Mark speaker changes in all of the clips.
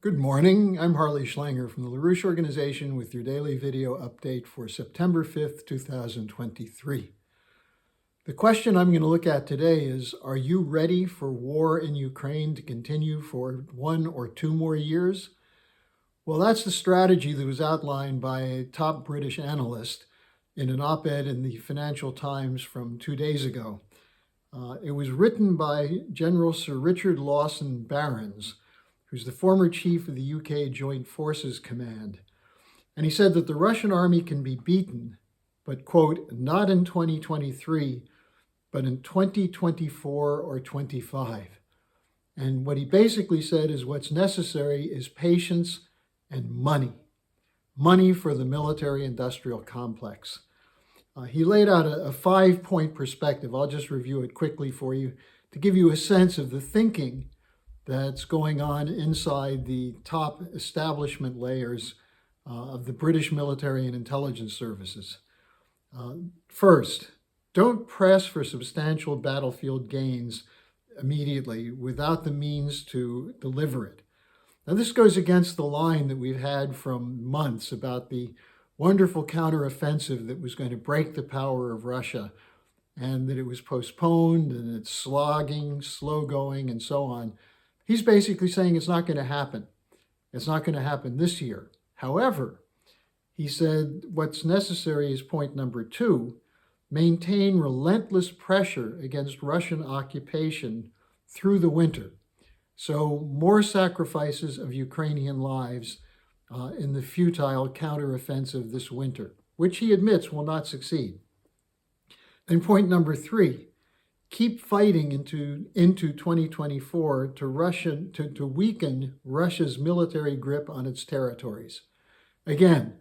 Speaker 1: Good morning. I'm Harley Schlanger from the LaRouche Organization with your daily video update for September 5th, 2023. The question I'm going to look at today is, are you ready for war in Ukraine to continue for 1 or 2 more years? Well, that's the strategy that was outlined by a top British analyst in an op-ed in the Financial Times from 2 days ago. It was written by General Sir Richard Lawson Barrons, who's the former chief of the UK Joint Forces Command. And he said that the Russian army can be beaten, but, quote, not in 2023, but in 2024 or 25. And what he basically said is what's necessary is patience and money. Money for the military-industrial complex. He laid out a 5-point perspective. I'll just review it quickly for you to give you a sense of the thinking that's going on inside the top establishment layers of the British military and intelligence services. First, don't press for substantial battlefield gains immediately without the means to deliver it. Now, this goes against the line that we've had from months about the wonderful counteroffensive that was going to break the power of Russia, and that it was postponed and it's slogging, slow going, and so on. He's basically saying it's not going to happen. It's not going to happen this year. However, he said what's necessary is point number 2, maintain relentless pressure against Russian occupation through the winter. So more sacrifices of Ukrainian lives in the futile counteroffensive this winter, which he admits will not succeed. And point number 3, keep fighting into 2024 to weaken Russia's military grip on its territories. Again,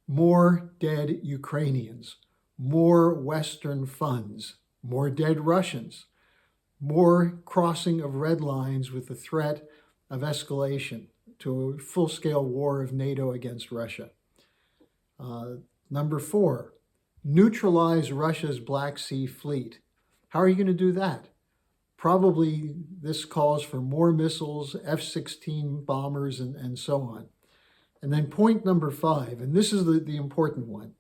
Speaker 1: more dead Ukrainians, more Western funds, more dead Russians, more crossing of red lines with the threat of escalation to a full-scale war of NATO against Russia. Number 4, neutralize Russia's Black Sea fleet. How are you going to do that? Probably this calls for more missiles, F-16 bombers, and so on. And then point number 5, and this is the important one.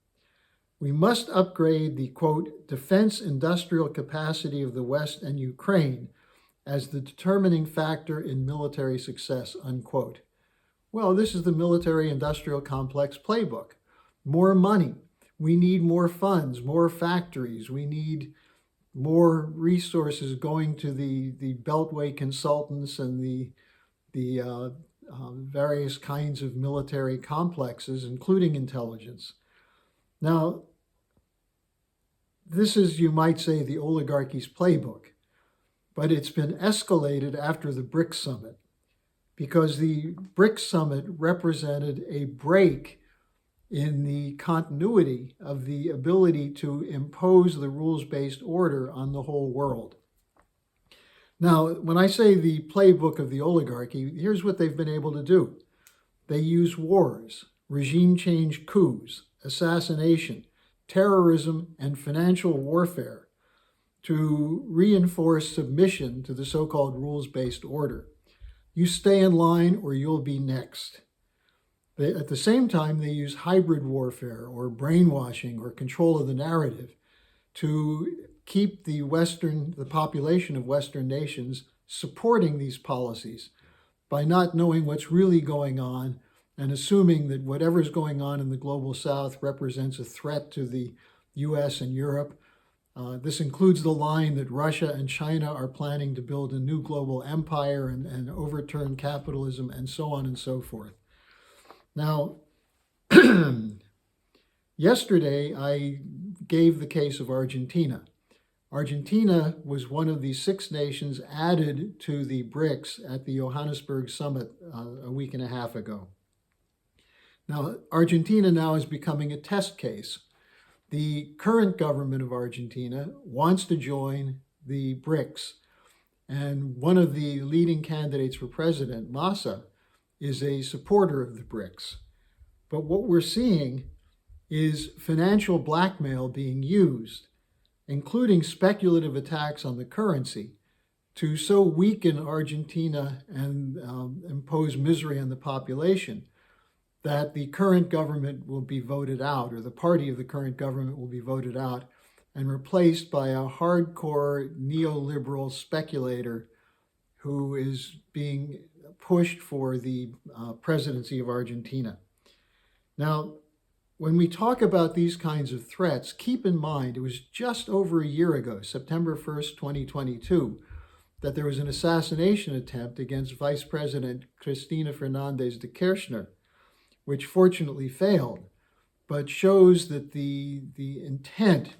Speaker 1: We must upgrade the, quote, defense industrial capacity of the West and Ukraine as the determining factor in military success, unquote. Well, this is the military industrial complex playbook. More money. We need more funds, more factories. We need more resources going to the Beltway consultants and the various kinds of military complexes, including intelligence. Now, this is, you might say, the oligarchy's playbook, but it's been escalated after the BRICS summit, because the BRICS summit represented a break in the continuity of the ability to impose the rules-based order on the whole world. Now, when I say the playbook of the oligarchy, here's what they've been able to do. They use wars, regime change coups, assassination, terrorism, and financial warfare to reinforce submission to the so-called rules-based order. You stay in line or you'll be next. At the same time, they use hybrid warfare or brainwashing or control of the narrative to keep the population of Western nations supporting these policies by not knowing what's really going on and assuming that whatever's going on in the global South represents a threat to the US and Europe. This includes the line that Russia and China are planning to build a new global empire and overturn capitalism and so on and so forth. Now, yesterday I gave the case of Argentina. Argentina was one of the 6 nations added to the BRICS at the Johannesburg summit a week and a half ago. Now, Argentina now is becoming a test case. The current government of Argentina wants to join the BRICS, and one of the leading candidates for president, Massa, is a supporter of the BRICS. But what we're seeing is financial blackmail being used, including speculative attacks on the currency, to so weaken Argentina and impose misery on the population that the current government will be voted out, or the party of the current government will be voted out and replaced by a hardcore neoliberal speculator who is being pushed for the presidency of Argentina. Now, when we talk about these kinds of threats, keep in mind it was just over a year ago, September 1st, 2022, that there was an assassination attempt against Vice President Cristina Fernández de Kirchner, which fortunately failed, but shows that the intent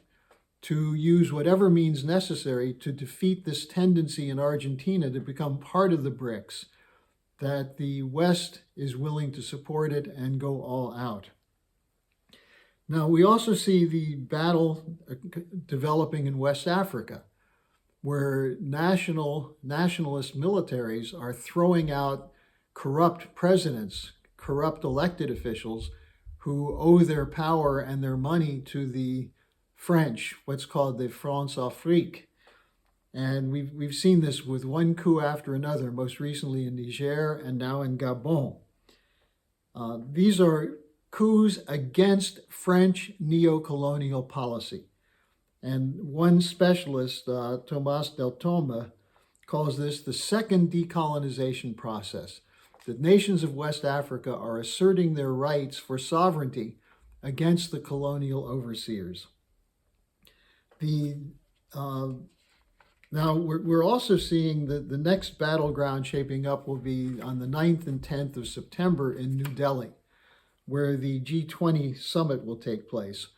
Speaker 1: to use whatever means necessary to defeat this tendency in Argentina to become part of the BRICS, that the West is willing to support it and go all out. Now, we also see the battle developing in West Africa, where nationalist militaries are throwing out corrupt presidents, corrupt elected officials who owe their power and their money to the French, what's called the France Afrique. And we've seen this with one coup after another, most recently in Niger and now in Gabon. These are coups against French neo-colonial policy. And one specialist, Thomas Deltombe, calls this the second decolonization process, that nations of West Africa are asserting their rights for sovereignty against the colonial overseers. Now, we're also seeing that the next battleground shaping up will be on the 9th and 10th of September in New Delhi, where the G20 summit will take place.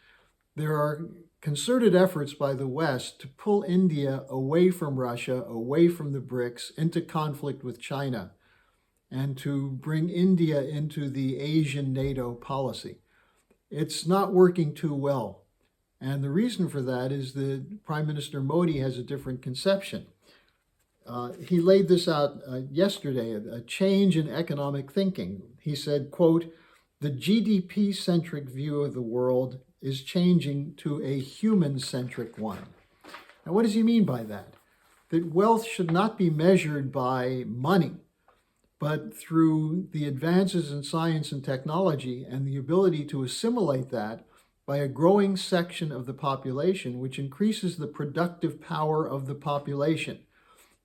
Speaker 1: There are concerted efforts by the West to pull India away from Russia, away from the BRICS, into conflict with China, and to bring India into the Asian NATO policy. It's not working too well. And the reason for that is that Prime Minister Modi has a different conception. He laid this out yesterday, a change in economic thinking. He said, quote, "The GDP-centric view of the world is changing to a human-centric one." Now, what does he mean by that? That wealth should not be measured by money, but through the advances in science and technology and the ability to assimilate that by a growing section of the population, which increases the productive power of the population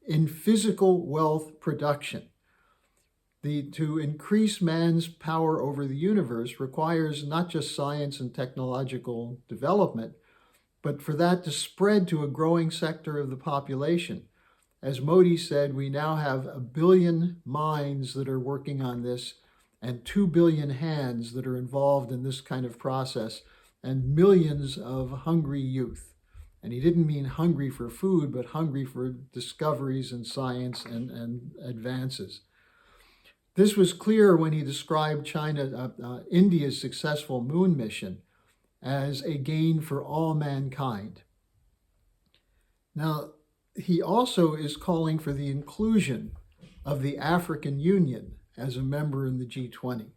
Speaker 1: in physical wealth production. To increase man's power over the universe requires not just science and technological development, but for that to spread to a growing sector of the population. As Modi said, we now have 1 billion minds that are working on this and 2 billion hands that are involved in this kind of process, and millions of hungry youth. And he didn't mean hungry for food, but hungry for discoveries in science and advances. This was clear when he described India's successful moon mission as a gain for all mankind. Now, he also is calling for the inclusion of the African Union as a member in the G20.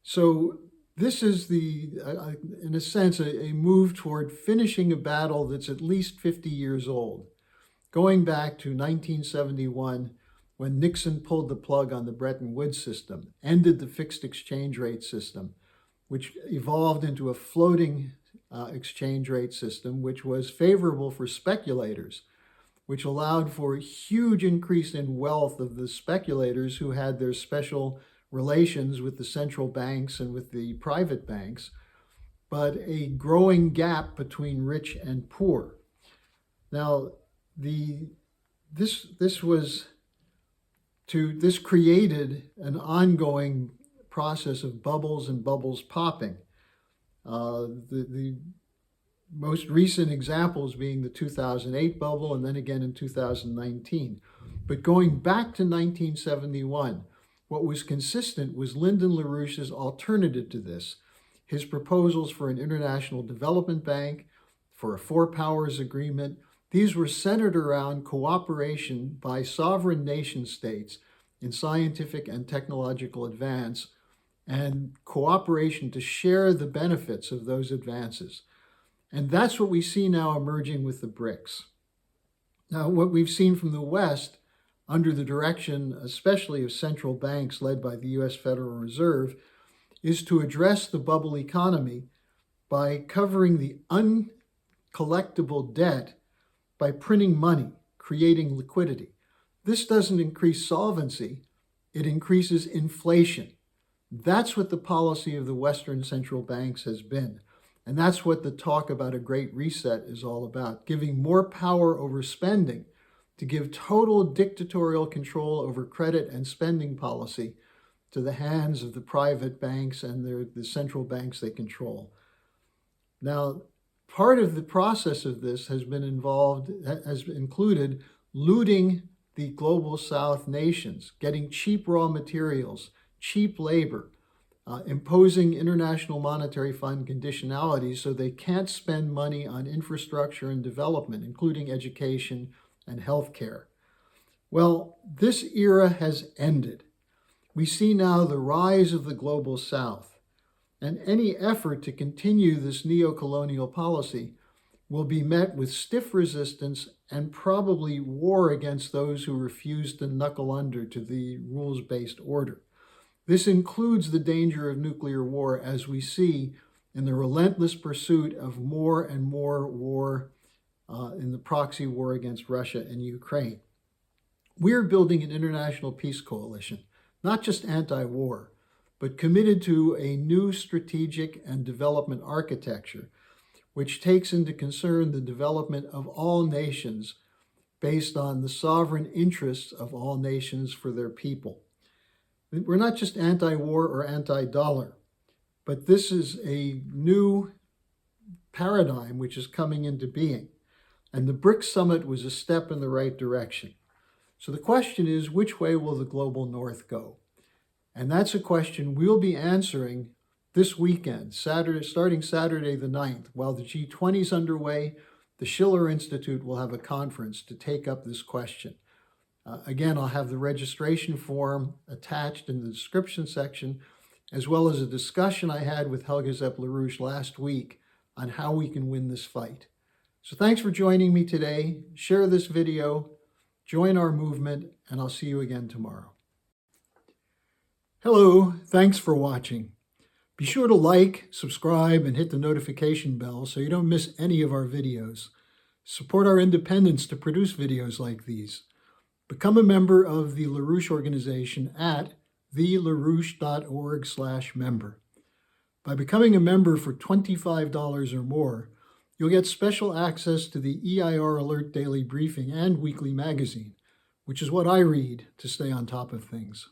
Speaker 1: So this is in a sense, a move toward finishing a battle that's at least 50 years old, going back to 1971, when Nixon pulled the plug on the Bretton Woods system, ended the fixed exchange rate system, which evolved into a floating exchange rate system, which was favorable for speculators, which allowed for a huge increase in wealth of the speculators who had their special relations with the central banks and with the private banks, but a growing gap between rich and poor. Now, this created an ongoing process of bubbles and bubbles popping. The most recent examples being the 2008 bubble and then again in 2019. But going back to 1971, what was consistent was Lyndon LaRouche's alternative to this, his proposals for an international development bank, for a four powers agreement. These were centered around cooperation by sovereign nation states in scientific and technological advance, and cooperation to share the benefits of those advances. And that's what we see now emerging with the BRICS. Now, what we've seen from the West, under the direction especially of central banks led by the US Federal Reserve, is to address the bubble economy by covering the uncollectible debt by printing money, creating liquidity. This doesn't increase solvency, it increases inflation. That's what the policy of the Western central banks has been. And that's what the talk about a great reset is all about, giving more power over spending, to give total dictatorial control over credit and spending policy to the hands of the private banks and the central banks they control. Now, part of the process of this has included looting the global South nations, getting cheap raw materials, cheap labor, imposing International Monetary Fund conditionalities so they can't spend money on infrastructure and development, including education and healthcare. Well, this era has ended. We see now the rise of the global South, and any effort to continue this neo-colonial policy will be met with stiff resistance and probably war against those who refuse to knuckle under to the rules-based order. This includes the danger of nuclear war, as we see in the relentless pursuit of more and more war in the proxy war against Russia and Ukraine. We're building an international peace coalition, not just anti-war, but committed to a new strategic and development architecture, which takes into concern the development of all nations based on the sovereign interests of all nations for their people. We're not just anti-war or anti-dollar, but this is a new paradigm which is coming into being. And the BRICS summit was a step in the right direction. So the question is, which way will the global North go? And that's a question we'll be answering this weekend, starting Saturday the 9th. While the G20 is underway, the Schiller Institute will have a conference to take up this question. Again, I'll have the registration form attached in the description section, as well as a discussion I had with Helga Zepp-LaRouche last week on how we can win this fight. So thanks for joining me today. Share this video, join our movement, and I'll see you again tomorrow. Hello, thanks for watching. Be sure to like, subscribe, and hit the notification bell so you don't miss any of our videos. Support our independence to produce videos like these. Become a member of the LaRouche organization at thelarouche.org/member. By becoming a member for $25 or more, you'll get special access to the EIR Alert Daily Briefing and Weekly Magazine, which is what I read to stay on top of things.